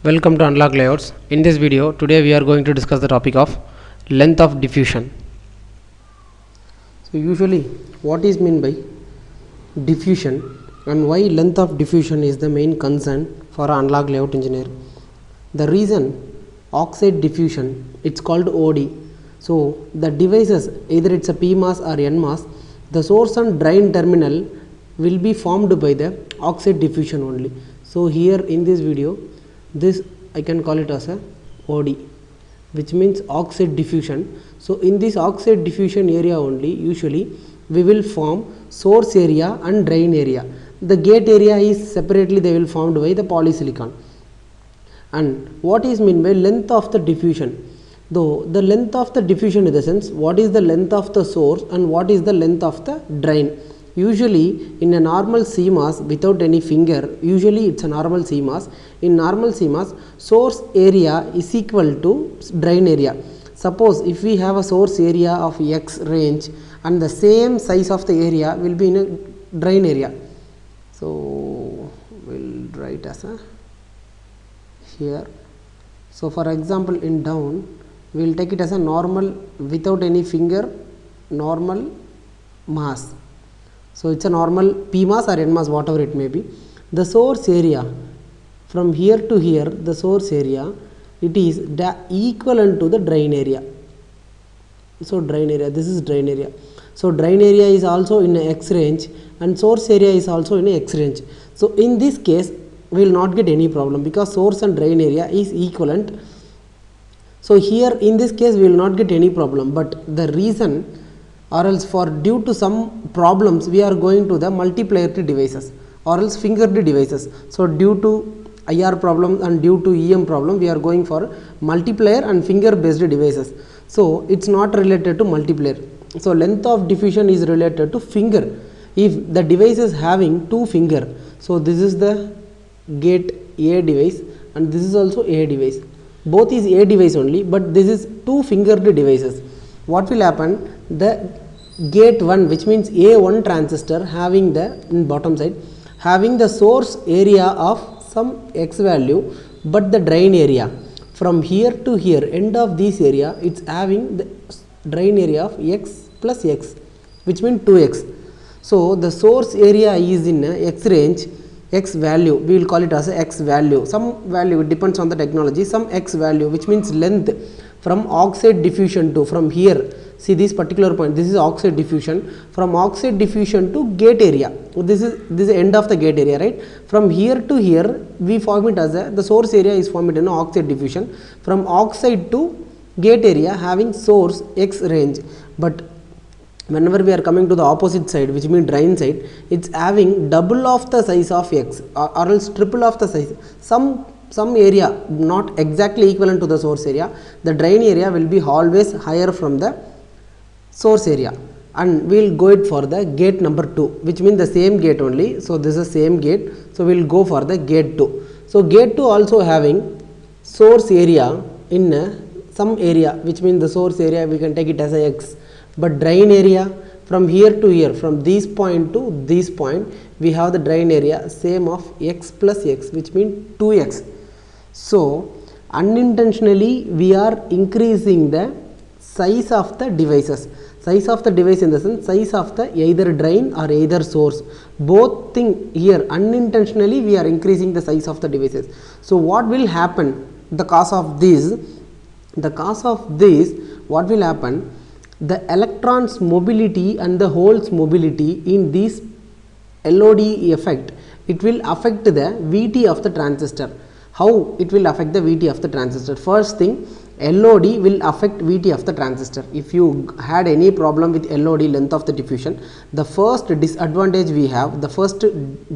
Welcome to Unlock Layouts. In this video, today we are going to discuss the topic of length of diffusion. So usually what is meant by diffusion and why length of diffusion is the main concern for an unlock layout engineer. The reason oxide diffusion, it's called OD. So the devices, either it's a PMOS or NMOS, the source and drain terminal will be formed by the oxide diffusion only. So here in this video, this I can call it as a OD, which means oxide diffusion. So in this oxide diffusion area only, usually we will form source area and drain area. The gate area is separately they will formed by the polysilicon. And what is meant by length of the diffusion? Though the length of the diffusion in the sense, what is the length of the source and what is the length of the drain? Usually in a normal CMOS without any finger, usually it's a normal CMOS. In normal CMOS, source area is equal to drain area. Suppose if we have a source area of X range and the same size of the area will be in a drain area. So we'll write as a here. So for example in down, we will take it as a normal without any finger, normal mass. So it's a normal PMOS or NMOS, whatever it may be. The source area from here to here, the source area, it is equivalent to the drain area. So drain area, this is drain area. So drain area is also in a X range and source area is also in a X range. So in this case, we will not get any problem because source and drain area is equivalent. So here in this case we will not get any problem, but the reason or else for due to some problems we are going to the multiplier devices or else fingered devices. So due to IR problem and due to EM problem we are going for multiplier and finger based devices. So it's not related to multiplier. So length of diffusion is related to finger. If the device is having two finger, so this is the gate A device and this is also A device. Both is A device only, but this is two fingered devices. What will happen? The gate 1, which means A1 transistor having the in bottom side having the source area of some X value, but the drain area from here to here end of this area it's having the drain area of X plus X, which means 2X. So the source area is in X range, X value, we will call it as a X value, some value, it depends on the technology, some X value, which means length from oxide diffusion to from here. See this particular point, this is oxide diffusion, from oxide diffusion to gate area. This is end of the gate area, right? From here to here we form it as the source area is formed in oxide diffusion, from oxide to gate area having source X range. But whenever we are coming to the opposite side, which means drain side, it's having double of the size of X or else triple of the size. Some area not exactly equivalent to the source area, the drain area will be always higher from the source area, and we will go it for the gate number 2, which means the same gate only. So this is same gate, so we will go for the gate 2. So gate 2 also having source area in some area, which means the source area we can take it as a X, but drain area from here to here, from this point to this point we have the drain area same of X plus X, which means 2X. So unintentionally we are increasing the size of the devices. Size of the device in the sense size of the either drain or either source. Both thing here unintentionally we are increasing the size of the devices. So what will happen? The cause of this, what will happen? The electrons mobility and the holes mobility in this LOD effect, it will affect the VT of the transistor. How it will affect the VT of the transistor? First thing, LOD will affect VT of the transistor. If you had any problem with LOD, length of the diffusion, the first disadvantage we have, the first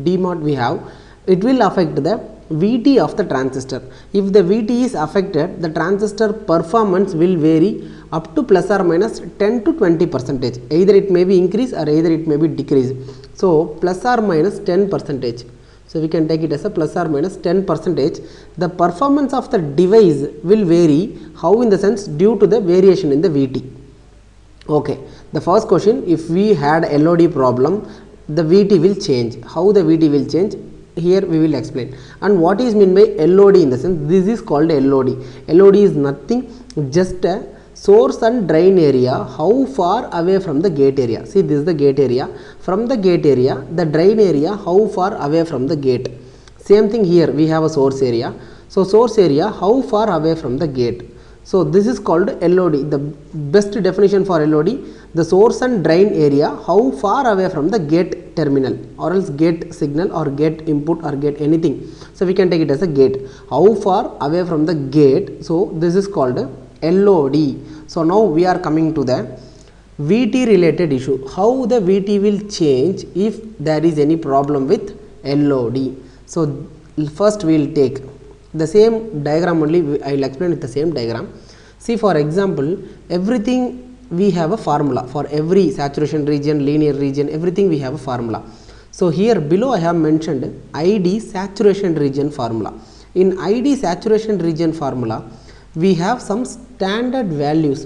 demod we have, it will affect the VT of the transistor. If the VT is affected, the transistor performance will vary up to plus or minus 10 to 20%. Either it may be increase or either it may be decrease. So plus or minus 10%. So we can take it as a plus or minus 10%. The performance of the device will vary. How? In the sense due to the variation in the VT. Okay. The first question, if we had LOD problem, the VT will change. How the VT will change? here we will explain. And what is meant by LOD in the sense, this is called LOD. LOD is nothing, just a source and drain area, how far away from the gate area. See, this is the gate area. From the gate area, the drain area, how far away from the gate. Same thing here, we have a source area. So source area, how far away from the gate. So this is called LOD. The best definition for LOD, the source and drain area, how far away from the gate terminal, or else gate signal, or gate input, or gate anything. So we can take it as a gate, how far away from the gate. So this is called LOD. So now we are coming to the VT related issue, how the VT will change if there is any problem with LOD. So first we will take the same diagram only, I will explain with the same diagram. See, for example, everything we have a formula for every saturation region, linear region, everything we have a formula. So here below I have mentioned ID saturation region formula. In ID saturation region formula, we have some standard values.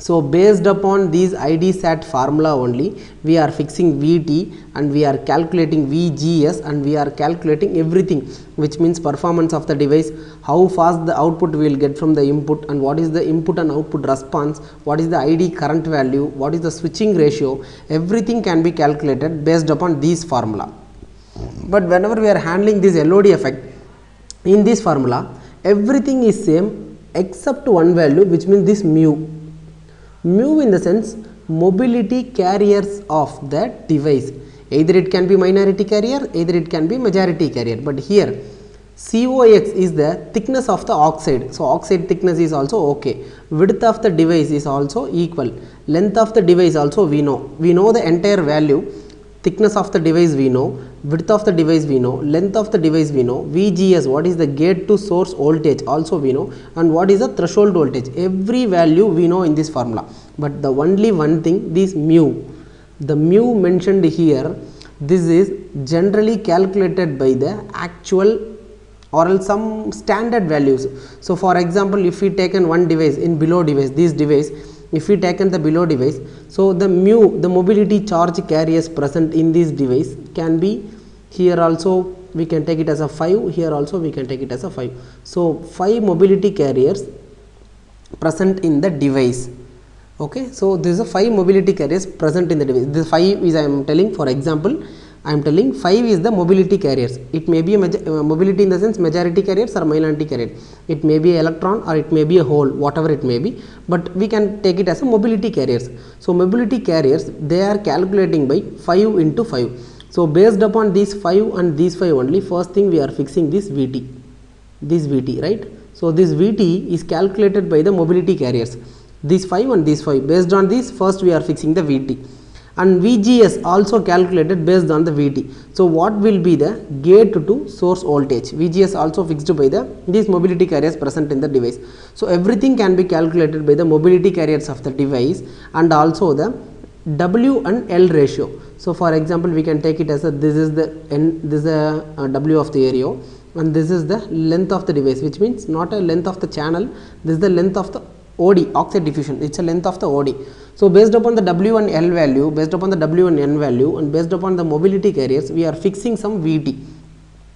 So based upon these ID sat formula only, we are fixing VT, and we are calculating VGS, and we are calculating everything, which means performance of the device, how fast the output we will get from the input, and what is the input and output response, what is the ID current value, what is the switching ratio, everything can be calculated based upon this formula. But whenever we are handling this LOD effect, in this formula, everything is same except one value, which means this mu. Mu in the sense mobility carriers of the device, either it can be minority carrier, either it can be majority carrier. But here COX is the thickness of the oxide, so oxide thickness is also okay. Width of the device is also equal. Length of the device also we know the entire value. Thickness of the device we know, width of the device we know, length of the device we know, VGS, what is the gate to source voltage also we know, and what is the threshold voltage, every value we know in this formula. But the only one thing, this mu, the mu mentioned here, this is generally calculated by the actual or else some standard values. So for example, if we taken one device in below device, this device, if we taken the below device, so the mu, the mobility charge carriers present in this device can be, here also we can take it as a 5, here also we can take it as a 5. So 5 mobility carriers present in the device. Okay, so this is a 5 mobility carriers present in the device. This 5 is, I am telling, for example, I am telling 5 is the mobility carriers. It may be a mobility in the sense majority carriers or minority carrier. It may be electron or it may be a hole, whatever it may be, but we can take it as a mobility carriers. So mobility carriers, they are calculating by 5 into 5. So based upon these 5 and these 5 only, first thing we are fixing this VT, right? So this VT is calculated by the mobility carriers, these 5 and these 5. Based on this, first we are fixing the VT. And VGS also calculated based on the VT. So what will be the gate to source voltage? VGS also fixed by these mobility carriers present in the device. So everything can be calculated by the mobility carriers of the device, and also the W and L ratio. So for example, we can take it as this is the W of the area, and this is the length of the device, which means not a length of the channel, this is the length of the OD, oxide diffusion, it's a length of the OD. So based upon the W and L value, based upon the W and N value, and based upon the mobility carriers, we are fixing some VT.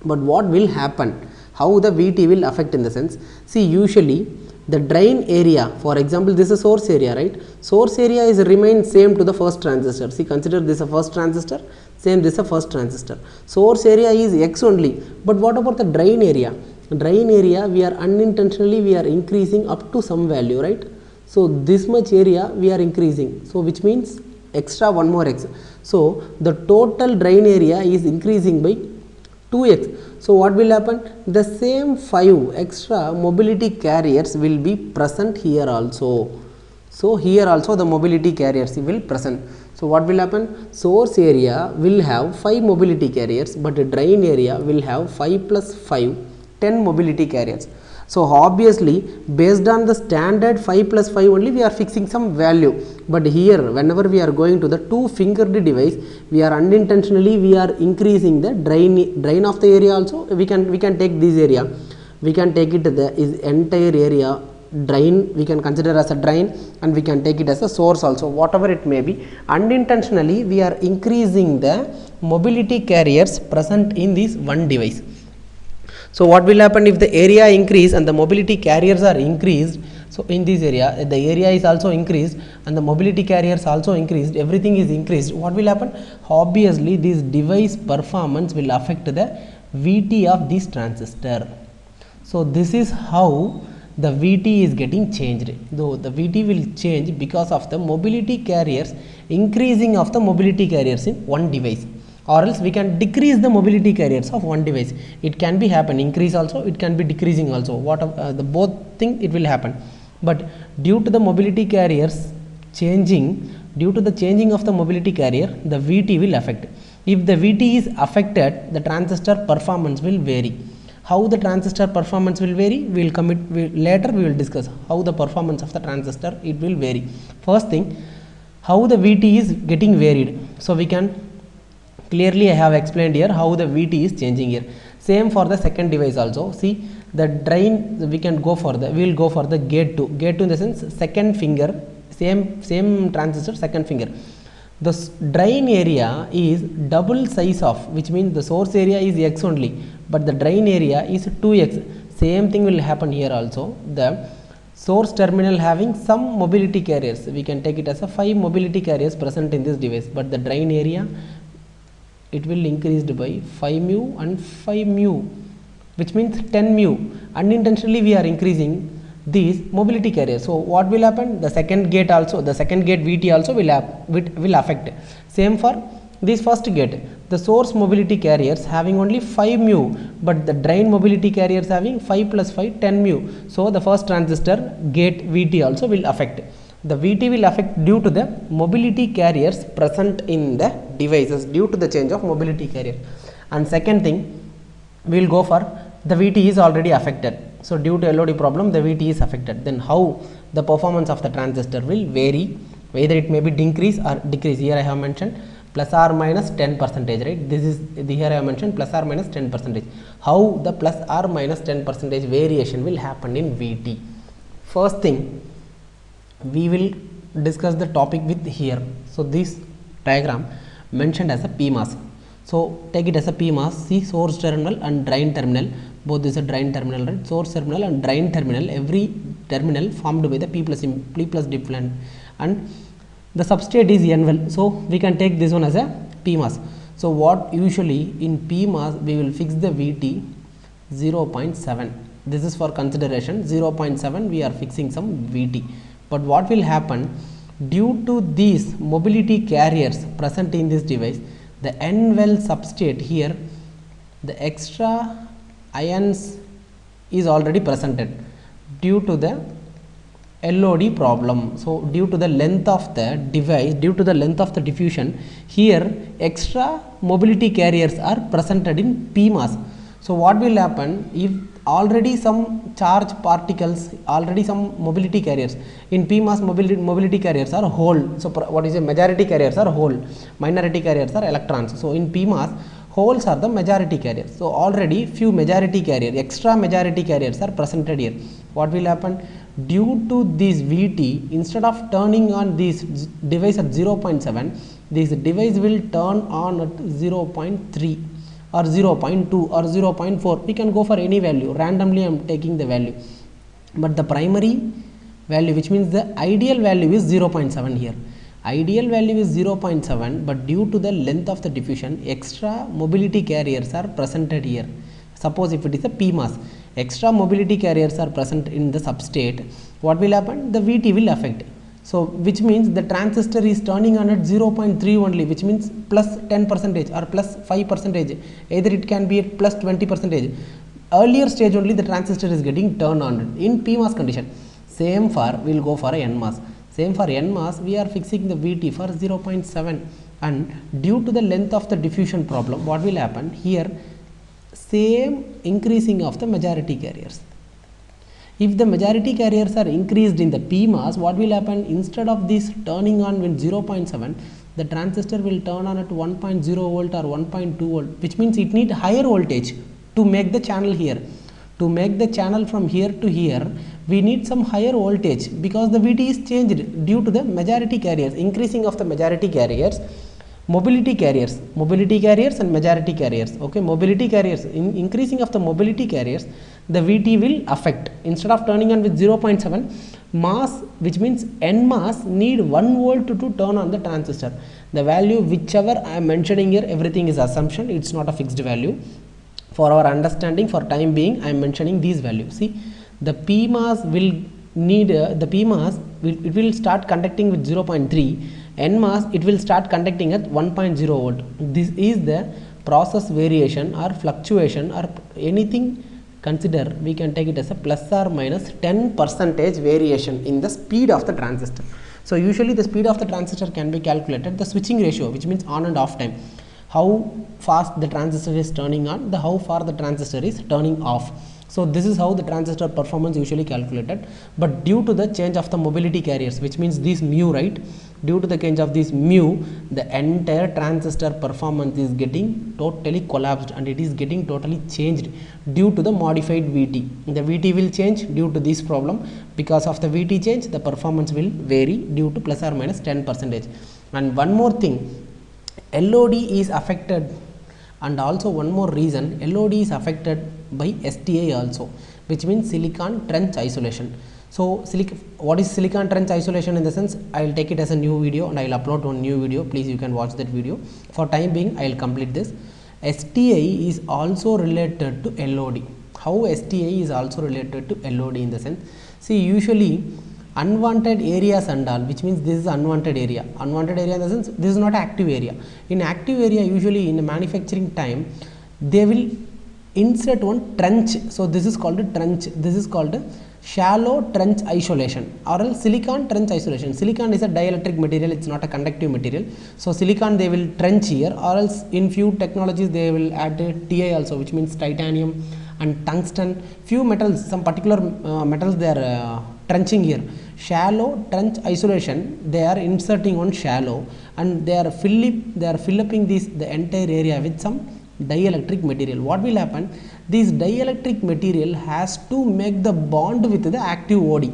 But what will happen? How the VT will affect in the sense? See, usually the drain area, for example, this is source area, right? Source area is remain same to the first transistor. See, consider this a first transistor, same this a first transistor. Source area is X only. But what about the drain area? Drain area, we are unintentionally we are increasing up to some value, right? So this much area we are increasing, so which means extra one more X. So the total drain area is increasing by 2x. So what will happen? The same 5 extra mobility carriers will be present here also. So here also the mobility carriers will present. So what will happen? Source area will have 5 mobility carriers, but the drain area will have 5 plus 5, 10 mobility carriers. So obviously based on the standard 5 plus 5 only we are fixing some value, but here whenever we are going to the 2-fingered device, we are unintentionally we are increasing the drain of the area also. We can take this area, we can take it the is entire area drain, we can consider as a drain, and we can take it as a source also, whatever it may be. Unintentionally we are increasing the mobility carriers present in this one device. So what will happen if the area increase and the mobility carriers are increased? So in this area, the area is also increased and the mobility carriers also increased, everything is increased. What will happen? Obviously this device performance will affect the VT of this transistor. So this is how the VT is getting changed. Though the VT will change because of the mobility carriers, increasing of the mobility carriers in one device, or else we can decrease the mobility carriers of one device. It can be happen increase also, it can be decreasing also, the both thing it will happen. But due to the mobility carriers changing, due to the changing of the mobility carrier, the VT will affect. If the VT is affected, the transistor performance will vary. How the transistor performance will vary, later we will discuss how the performance of the transistor it will vary. First thing, how the VT is getting varied. So we can clearly, I have explained here how the VT is changing here. Same for the second device also. See the drain, we can go for the, we will go for the gate 2. Gate 2 in the sense second finger, same transistor, second finger. The drain area is double size of, which means the source area is X only, but the drain area is 2X. Same thing will happen here also. The source terminal having some mobility carriers, we can take it as a 5 mobility carriers present in this device, but the drain area it will increased by 5 mu and 5 mu, which means 10 mu. Unintentionally we are increasing these mobility carriers. So what will happen? The second gate also, the second gate VT also will affect. Same for this first gate. The source mobility carriers having only 5 mu, but the drain mobility carriers having 5 plus 5 10 mu. So the first transistor gate VT also will affect. The VT will affect due to the mobility carriers present in the devices, due to the change of mobility carrier. And second thing, we will go for the VT is already affected. So due to LOD problem, the VT is affected. Then how the performance of the transistor will vary, whether it may be increase or decrease. Here I have mentioned plus or minus 10%, right? This is here I have mentioned plus or minus 10%. How the plus or minus 10% variation will happen in VT? First thing, we will discuss the topic with here. So this diagram mentioned as a PMOS. So take it as a PMOS. See source terminal and drain terminal. Both is a drain terminal, right? Source terminal and drain terminal. Every terminal formed by the P plus different, and the substrate is N-well. So we can take this one as a PMOS. So what usually in PMOS we will fix the VT 0.7. This is for consideration. 0.7 we are fixing some VT. But what will happen, due to these mobility carriers present in this device, the N-well substrate here, the extra ions is already presented due to the LOD problem. So due to the length of the device, due to the length of the diffusion, here extra mobility carriers are presented in PMOS. So what will happen if already some charge particles, already some mobility carriers in PMOS, mobility carriers are hole. So what is a majority carriers are hole, minority carriers are electrons. So in PMOS, holes are the majority carriers. So already few majority carriers, extra majority carriers are presented here. What will happen? Due to this VT, instead of turning on this device at 0.7, this device will turn on at 0.3 or 0.2 or 0.4. We can go for any value. Randomly I am taking the value, but the primary value, which means the ideal value, is 0.7 here. Ideal value is 0.7, but due to the length of the diffusion, extra mobility carriers are presented here. Suppose if it is a PMOS, extra mobility carriers are present in the substrate. What will happen? The VT will affect. So which means the transistor is turning on at 0.3 only, which means plus 10% or plus 5%. Either it can be at plus 20%. Earlier stage only the transistor is getting turned on in PMOS condition. Same for, we will go for a NMOS. Same for NMOS, we are fixing the VT for 0.7, and due to the length of the diffusion problem, what will happen here? Same increasing of the majority carriers. If the majority carriers are increased in the PMOS, what will happen? Instead of this turning on with 0.7, the transistor will turn on at 1.0 volt or 1.2 volt, which means it needs higher voltage to make the channel here. To make the channel from here to here, we need some higher voltage because the VT is changed due to the majority carriers, increasing of the majority carriers, mobility carriers and majority carriers. Okay, mobility carriers, in increasing of the mobility carriers, the VT will affect. Instead of turning on with 0.7 mass, which means N mass need 1 volt to turn on the transistor. The value whichever I am mentioning here, everything is assumption, it's not a fixed value. For our understanding, for time being, I am mentioning these values. See, the P mass will need the P mass it will start conducting with 0.3, N mass it will start conducting at 1.0 volt. This is the process variation or fluctuation or anything. Consider, we can take it as a plus or minus 10% variation in the speed of the transistor. So usually the speed of the transistor can be calculated, the switching ratio, which means on and off time, how fast the transistor is turning on, how far the transistor is turning off. So this is how the transistor performance usually calculated. But due to the change of the mobility carriers, which means this mu, right, due to the change of this mu, the entire transistor performance is getting totally collapsed and it is getting totally changed due to the modified VT. The VT will change due to this problem. Because of the VT change, the performance will vary due to plus or minus 10%. And one more thing, LOD is affected, and also one more reason, LOD is affected by STA also, which means silicon trench isolation. So what is silicon trench isolation? In the sense, I will take it as a new video and I will upload one new video. Please, you can watch that video. For time being, I will complete this. STA is also related to LOD. How STA is also related to LOD in the sense, see, usually unwanted areas and all, which means this is unwanted area. Unwanted area in the sense, this is not active area. In active area, usually in manufacturing time, they will insert one trench. So this is called a trench. This is called a shallow trench isolation or else silicon trench isolation. Silicon is a dielectric material, it's not a conductive material. So silicon they will trench here, or else in few technologies they will add Ti also, which means titanium and tungsten. Few metals, some particular metals they are trenching here. Shallow trench isolation, they are inserting on shallow and they are filling the entire area with some dielectric material. What will happen? This dielectric material has to make the bond with the active OD.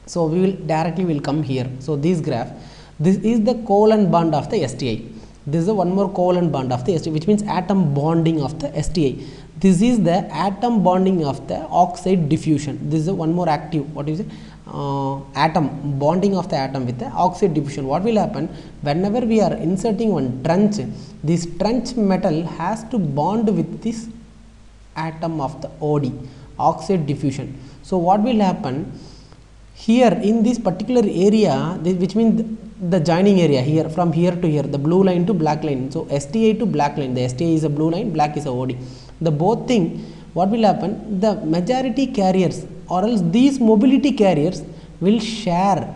So we will directly come here. So this graph, this is the covalent bond of the STA. This is one more covalent bond of the STA, which means atom bonding of the STA. This is the atom bonding of the oxide diffusion. This is one more active, what is it? Atom bonding of the atom with the oxide diffusion. What will happen? Whenever we are inserting one trench, this trench metal has to bond with this atom of the OD, oxide diffusion. So what will happen here in this particular area, which means the joining area here, from here to here, the blue line to black line. So STA to black line, the STA is a blue line, black is a OD. The both thing, what will happen? The majority carriers or else these mobility carriers will share.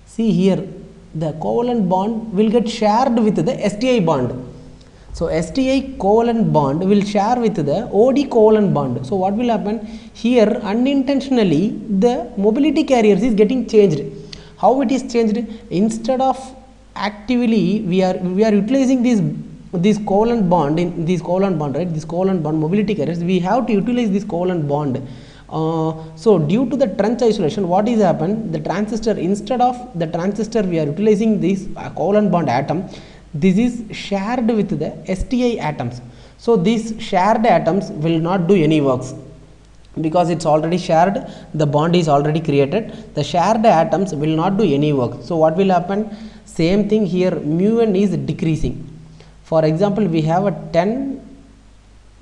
See here, the covalent bond will get shared with the STA bond. So STA covalent bond will share with the OD covalent bond. So what will happen? Here unintentionally the mobility carriers is getting changed. How it is changed? Instead of actively we are utilizing this covalent bond in this covalent bond, right? This covalent bond mobility carriers, we have to utilize this covalent bond. So due to the trench isolation, what is happened? The transistor, instead of the transistor we are utilizing this covalent bond atom, this is shared with the STA atoms. So these shared atoms will not do any works because it's already shared, the bond is already created. The shared atoms will not do any work. So what will happen? Same thing here, mu n is decreasing. For example, we have a 10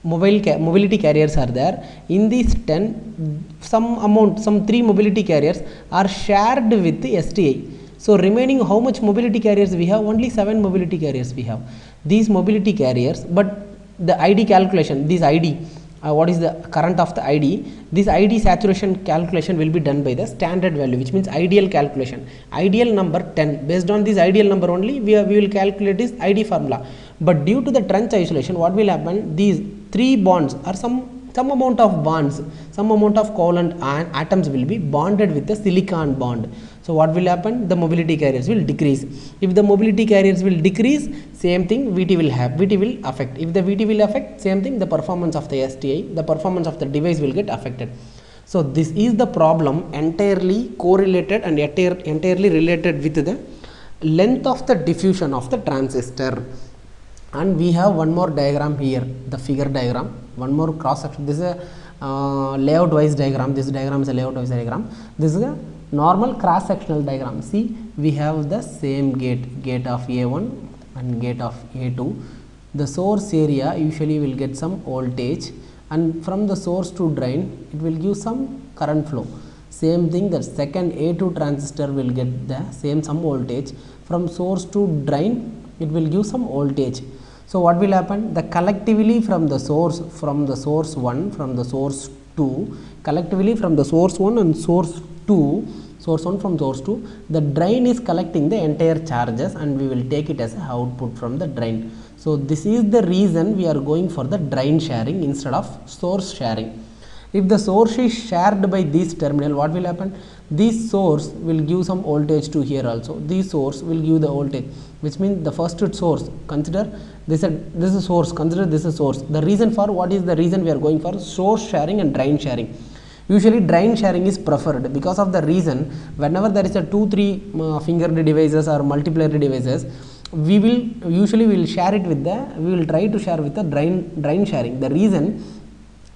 mobility carriers are there. In these 10, some 3 mobility carriers are shared with the STA. So remaining how much mobility carriers we have? Only 7 mobility carriers we have. These mobility carriers, but the ID calculation, this ID, what is the current of the ID? This ID saturation calculation will be done by the standard value, which means ideal calculation. Ideal number 10. Based on this ideal number only, we will calculate this ID formula. But due to the trench isolation, what will happen? These 3 bonds or some amount of bonds, some amount of covalent atoms will be bonded with the silicon bond. So what will happen? The mobility carriers will decrease. If the mobility carriers will decrease, same thing VT will have, VT will affect. If the VT will affect, same thing, the performance of the STI, the performance of the device will get affected. So this is the problem entirely correlated and entirely related with the length of the diffusion of the transistor. And we have one more diagram here, the figure diagram, one more cross section. This is a layout wise diagram. This diagram is a layout wise diagram. This is a normal cross sectional diagram. See, we have the same gate of A1 and gate of A2. The source area usually will get some voltage, and from the source to drain it will give some current flow. Same thing, the second A2 transistor will get the same some voltage. From source to drain it will give some voltage. So what will happen? The collectively from the source 1, from the source 2, collectively from the source 1 and source 2, source 1 from source 2, the drain is collecting the entire charges, and we will take it as an output from the drain. So this is the reason we are going for the drain sharing instead of source sharing. If the source is shared by this terminal, what will happen? This source will give some voltage to here also. This source will give the voltage, which means the first source, consider this is source, consider this is source. The reason for, what is the reason we are going for source sharing and drain sharing? Usually drain sharing is preferred because of the reason, whenever there is a 2-3 fingered devices or multiplayer devices, we will usually share it with the, we will try to share with the drain sharing. The reason,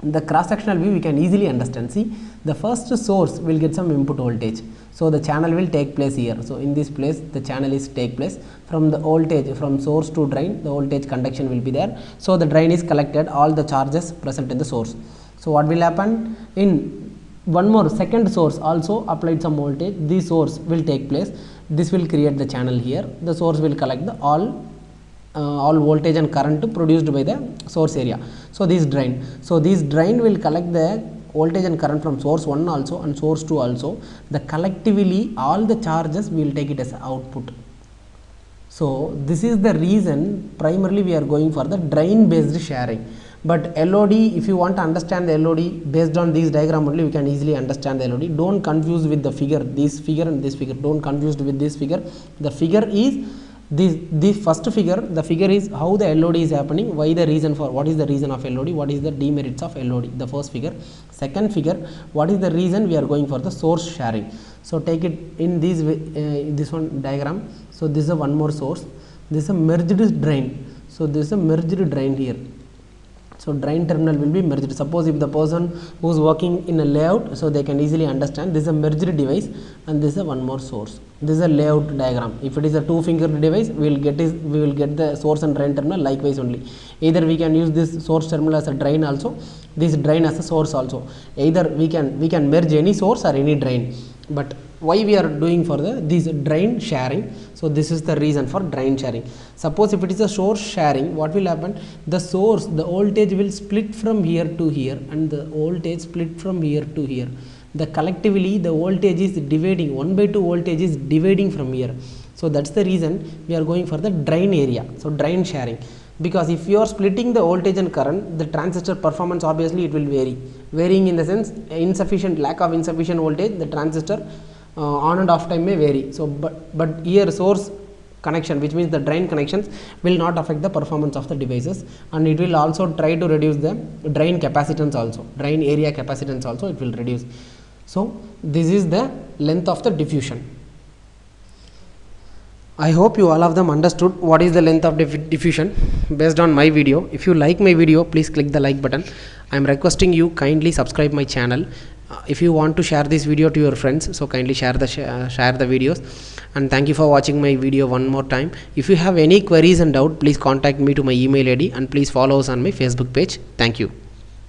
the cross sectional view we can easily understand. See, the first source will get some input voltage, so the channel will take place here. So in this place the channel is take place. From the voltage from source to drain, the voltage conduction will be there, so the drain is collected all the charges present in the source. So what will happen? In one more second source also applied some voltage, this source will take place, this will create the channel here, the source will collect the all voltage and current produced by the source area. So this drain will collect the voltage and current from source 1 also and source 2 also. The collectively all the charges we will take it as output. So this is the reason primarily we are going for the drain based sharing. But LOD, if you want to understand the LOD based on this diagram only, we can easily understand the LOD. Don't confuse with the figure, this figure and this figure. Don't confuse with this figure. The figure is this first figure. The figure is how the LOD is happening, why the reason for, what is the reason of LOD, what is the demerits of LOD, the first figure. Second figure, what is the reason we are going for the source sharing. So take it in this this one diagram. So this is a one more source, this is a merged drain. So this is a merged drain here. So drain terminal will be merged. Suppose if the person who is working in a layout, so they can easily understand this is a merged device and this is a one more source. This is a layout diagram. If it is a 2-fingered device, we will get the source and drain terminal likewise only. Either we can use this source terminal as a drain also, this drain as a source also. Either we can merge any source or any drain. But why we are doing for this drain sharing? So this is the reason for drain sharing. Suppose if it is a source sharing, what will happen? The source, the voltage will split from here to here, and the voltage split from here to here. The collectively the voltage is dividing, 1/2 voltage is dividing from here. So that's the reason we are going for the drain area. So drain sharing, because if you are splitting the voltage and current, the transistor performance obviously it will vary. Varying in the sense lack of insufficient voltage, the transistor on and off time may vary. So but here source connection, which means the drain connections, will not affect the performance of the devices, and it will also try to reduce the drain capacitance also, drain area capacitance also it will reduce. So this is the length of the diffusion. I hope you all of them understood what is the length of diffusion based on my video. If you like my video, please click the like button. I am requesting you kindly subscribe my channel. If you want to share this video to your friends, so kindly share the videos, and thank you for watching my video one more time. If you have any queries and doubt, please contact me to my email ID, and please follow us on my Facebook page. Thank you.